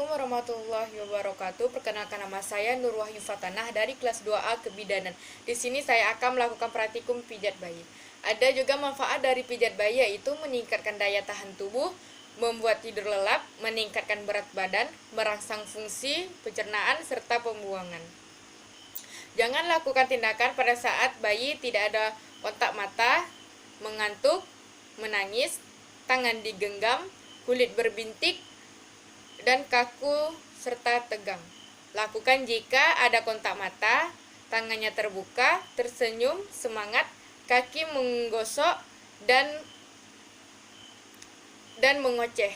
Assalamualaikum warahmatullahi wabarakatuh. Perkenalkan, nama saya Nur Wahyu Fatanah dari kelas 2A Kebidanan. Di sini saya akan melakukan praktikum pijat bayi. Ada juga manfaat dari pijat bayi, yaitu meningkatkan daya tahan tubuh, membuat tidur lelap, meningkatkan berat badan, merangsang fungsi pencernaan serta pembuangan. Jangan lakukan tindakan pada saat bayi tidak ada kontak mata, mengantuk, menangis, tangan digenggam, kulit berbintik, dan kaku serta tegang. Lakukan jika ada kontak mata, tangannya terbuka, tersenyum, semangat, kaki menggosok, dan mengoceh.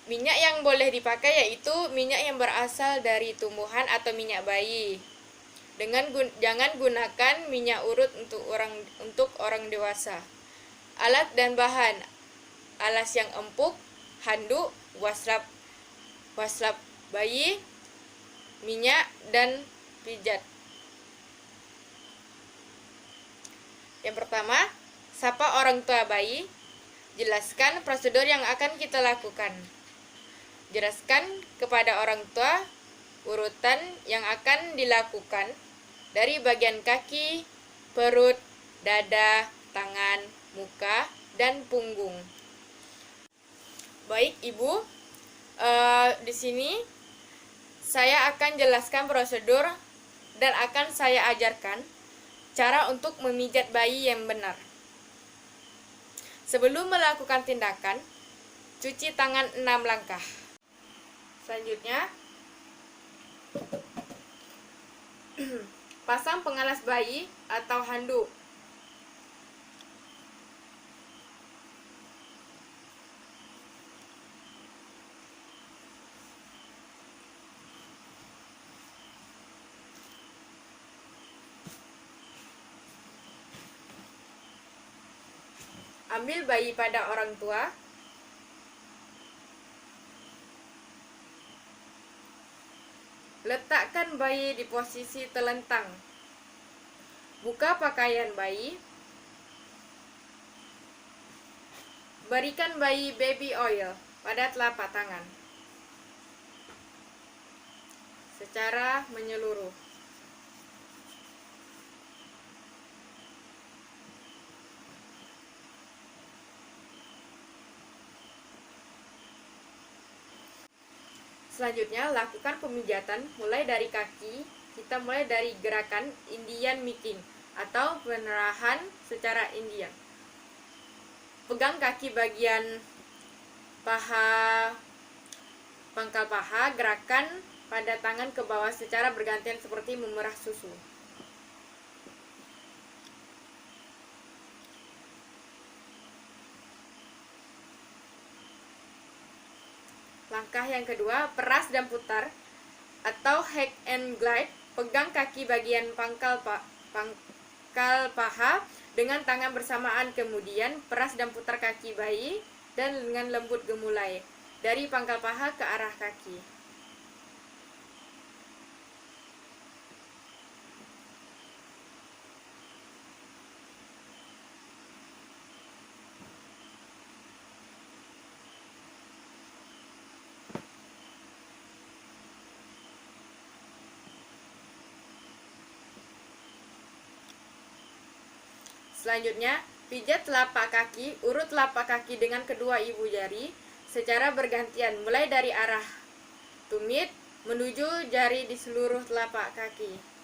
Minyak yang boleh dipakai yaitu minyak yang berasal dari tumbuhan atau minyak bayi. Jangan gunakan minyak urut untuk orang dewasa. Alat dan bahan: alas yang empuk, handuk, waslap bayi, minyak, dan pijat. Yang pertama, sapa orang tua bayi. Jelaskan prosedur yang akan kita lakukan. Jelaskan kepada orang tua urutan yang akan dilakukan dari bagian kaki, perut, dada, tangan, muka, dan punggung. Baik, Ibu, di sini saya akan jelaskan prosedur dan akan saya ajarkan cara untuk memijat bayi yang benar. Sebelum melakukan tindakan, cuci tangan 6 langkah. Selanjutnya, pasang pengalas bayi atau handuk. Ambil bayi pada orang tua. Letakkan bayi di posisi telentang. Buka pakaian bayi. Berikan bayi baby oil pada telapak tangan secara menyeluruh. Selanjutnya, lakukan pemijatan mulai dari kaki. Kita mulai dari gerakan Indian Milking atau penerahan secara Indian. Pegang kaki bagian paha, pangkal paha, gerakan pada tangan ke bawah secara bergantian seperti memerah susu. Langkah yang kedua, peras dan putar atau hack and glide. Pegang kaki bagian pangkal paha dengan tangan bersamaan, kemudian peras dan putar kaki bayi dan dengan lembut gemulai dari pangkal paha ke arah kaki. Selanjutnya, pijat telapak kaki. Urut telapak kaki dengan kedua ibu jari secara bergantian, mulai dari arah tumit menuju jari di seluruh telapak kaki.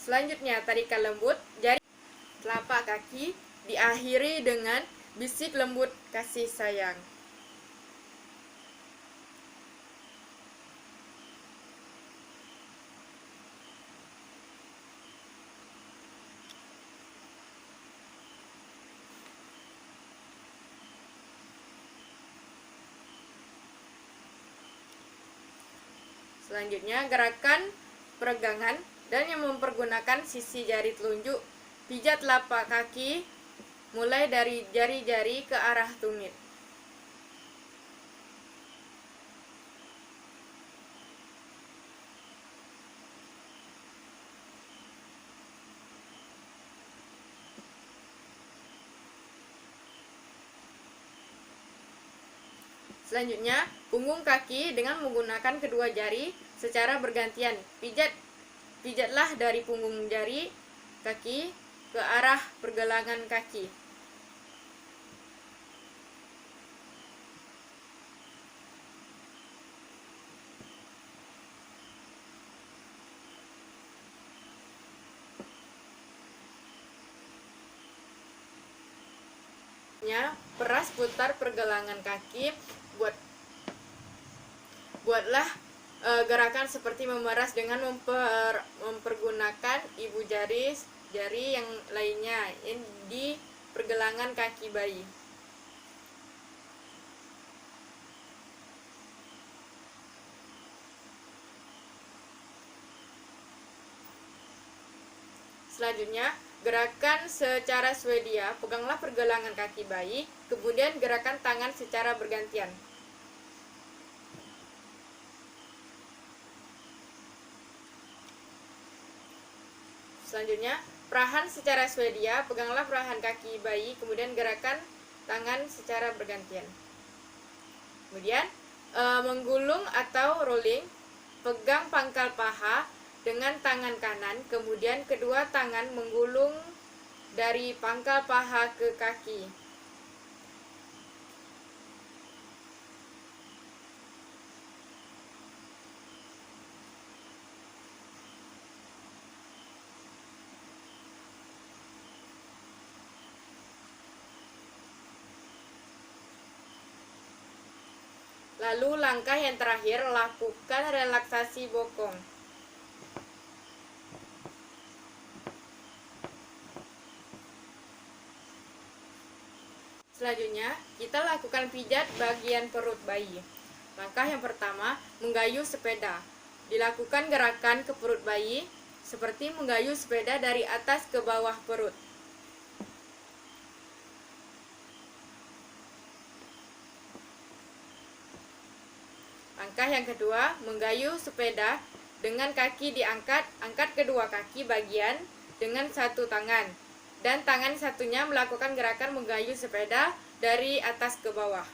Selanjutnya, tarikan lembut jari telapak kaki, diakhiri dengan bisik lembut kasih sayang. Selanjutnya, gerakan peregangan dan yang mempergunakan sisi jari telunjuk. Pijat telapak kaki mulai dari jari-jari ke arah tumit. Selanjutnya, punggung kaki dengan menggunakan kedua jari secara bergantian. Pijatlah dari punggung jari kaki ke arah pergelangan kaki. Peras putar pergelangan kaki. Buatlah gerakan seperti memeras dengan mempergunakan ibu jari yang lainnya di pergelangan kaki bayi. Selanjutnya, gerakan secara Swedia. Peganglah pergelangan kaki bayi, kemudian gerakan tangan secara bergantian. Selanjutnya, perahan secara Swedia. Peganglah perahan kaki bayi, kemudian gerakan tangan secara bergantian. Kemudian, menggulung atau rolling. Pegang pangkal paha dengan tangan kanan, kemudian kedua tangan menggulung dari pangkal paha ke kaki. Lalu langkah yang terakhir, lakukan relaksasi bokong. Selanjutnya, kita lakukan pijat bagian perut bayi. Langkah yang pertama, menggayuh sepeda. Dilakukan gerakan ke perut bayi seperti menggayuh sepeda dari atas ke bawah perut. Langkah yang kedua, menggayuh sepeda dengan kaki diangkat. Angkat kedua kaki bagian dengan satu tangan, dan tangan satunya melakukan gerakan menggayuh sepeda dari atas ke bawah.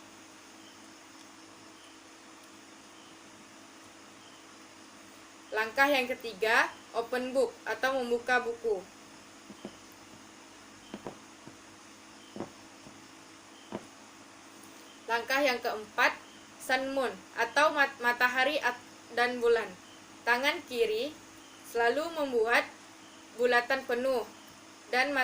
Langkah yang ketiga, open book atau membuka buku. Langkah yang keempat, sun moon atau matahari dan bulan. Tangan kiri selalu membuat bulatan penuh dan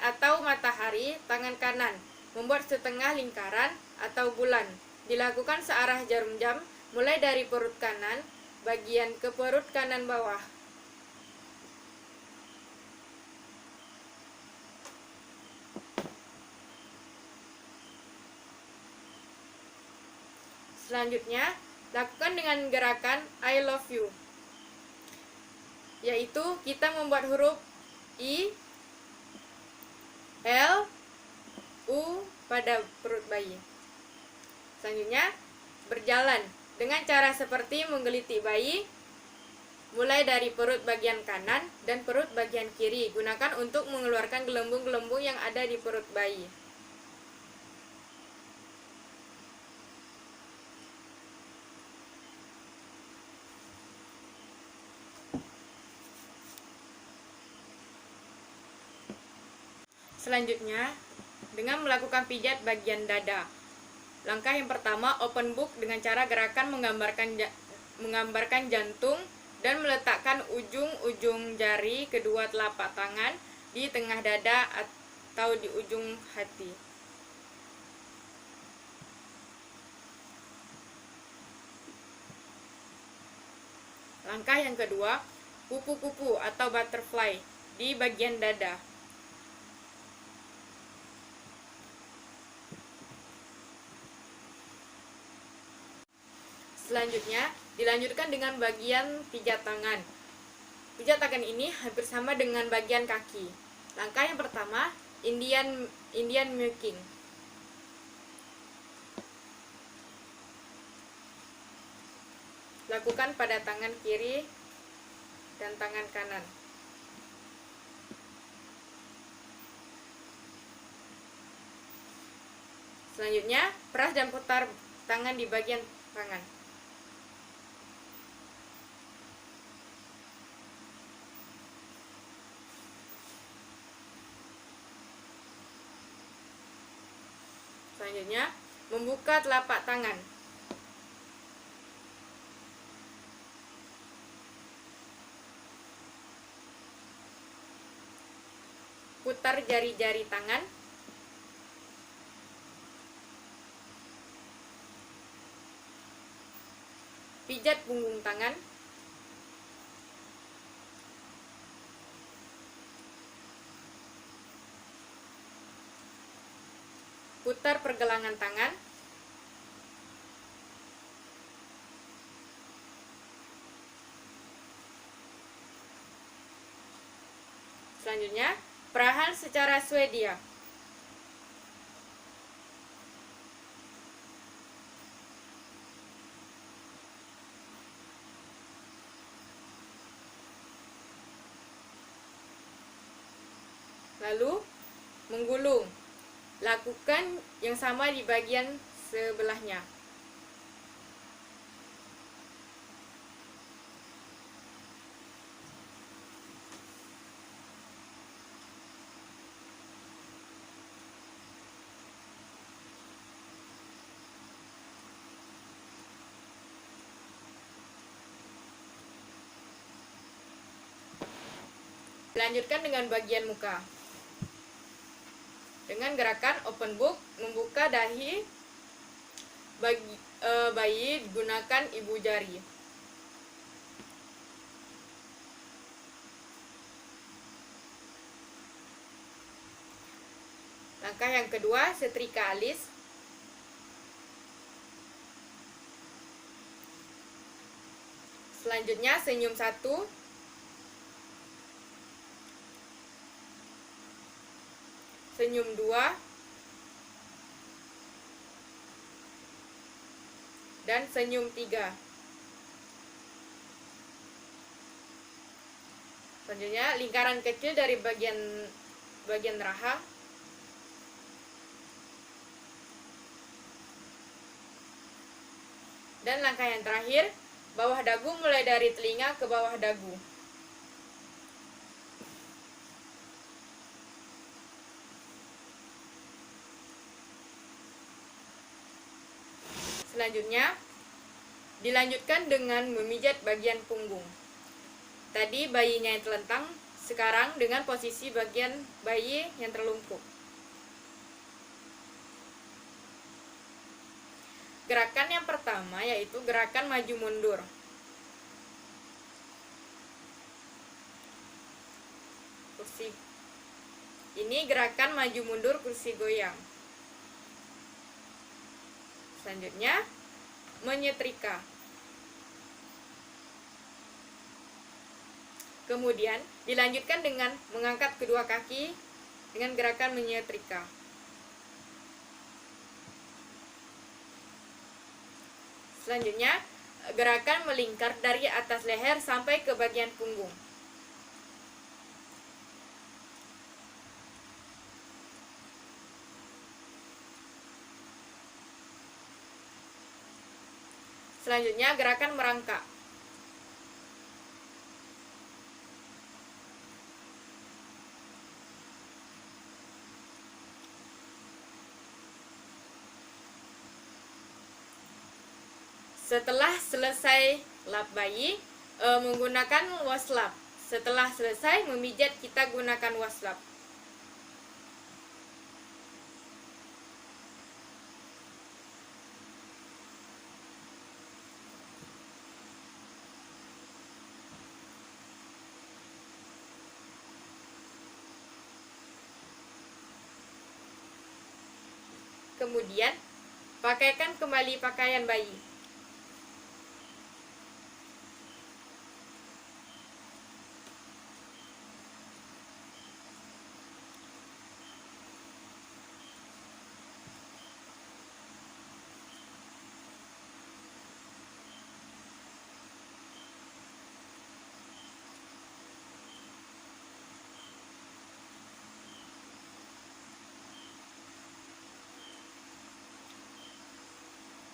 atau matahari, tangan kanan membuat setengah lingkaran atau bulan. Dilakukan searah jarum jam mulai dari perut kanan bagian ke perut kanan bawah. Selanjutnya, lakukan dengan gerakan I love you, yaitu kita membuat huruf I, L, U pada perut bayi. Selanjutnya, berjalan dengan cara seperti menggeliti bayi, mulai dari perut bagian kanan dan perut bagian kiri. Gunakan untuk mengeluarkan gelembung-gelembung yang ada di perut bayi. Selanjutnya, dengan melakukan pijat bagian dada. Langkah yang pertama, open book dengan cara gerakan menggambarkan jantung dan meletakkan ujung-ujung jari kedua telapak tangan di tengah dada atau di ujung hati. Langkah yang kedua, kupu-kupu atau butterfly di bagian dada. Selanjutnya, dilanjutkan dengan bagian pijat tangan. Pijat tangan ini hampir sama dengan bagian kaki. Langkah yang pertama, Indian milking. Lakukan pada tangan kiri dan tangan kanan. Selanjutnya, peras dan putar tangan di bagian tangan. Selanjutnya, membuka telapak tangan. Putar jari-jari tangan. Pijat punggung tangan. Putar pergelangan tangan. Selanjutnya, perahan secara Swedia. Lalu, menggulung. Lakukan yang sama di bagian sebelahnya. Lanjutkan dengan bagian muka. Dengan gerakan open book, membuka dahi bayi gunakan ibu jari. Langkah yang kedua, setrika alis. Selanjutnya, senyum 1. Senyum 2. Dan senyum 3. Selanjutnya, lingkaran kecil dari bagian rahang. Dan langkah yang terakhir, bawah dagu mulai dari telinga ke bawah dagu. Selanjutnya, dilanjutkan dengan memijat bagian punggung. Tadi bayinya yang telentang, sekarang dengan posisi bagian bayi yang terlungkup. Gerakan yang pertama yaitu gerakan maju mundur. Kursi. Ini gerakan maju mundur kursi goyang. Selanjutnya, menyetrika. Kemudian, dilanjutkan dengan mengangkat kedua kaki dengan gerakan menyetrika. Selanjutnya, gerakan melingkar dari atas leher sampai ke bagian punggung. Selanjutnya, gerakan merangkak. Setelah selesai lap bayi, menggunakan waslap. Setelah selesai memijat, kita gunakan waslap. Kemudian, pakaikan kembali pakaian bayi.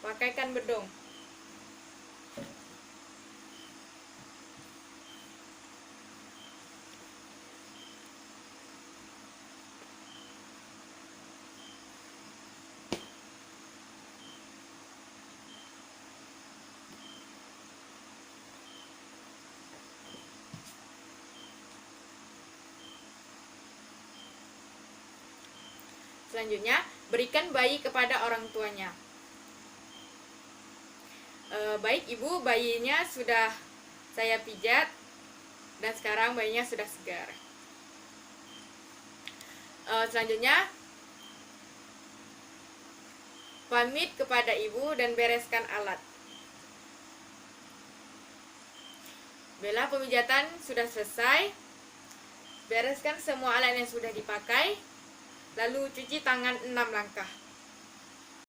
pakaikan bedong. Selanjutnya, berikan bayi kepada orang tuanya. Baik ibu, bayinya sudah saya pijat dan sekarang bayinya sudah segar. Selanjutnya, pamit kepada ibu dan bereskan alat. Bila pemijatan sudah selesai, bereskan semua alat yang sudah dipakai, lalu cuci tangan 6 langkah.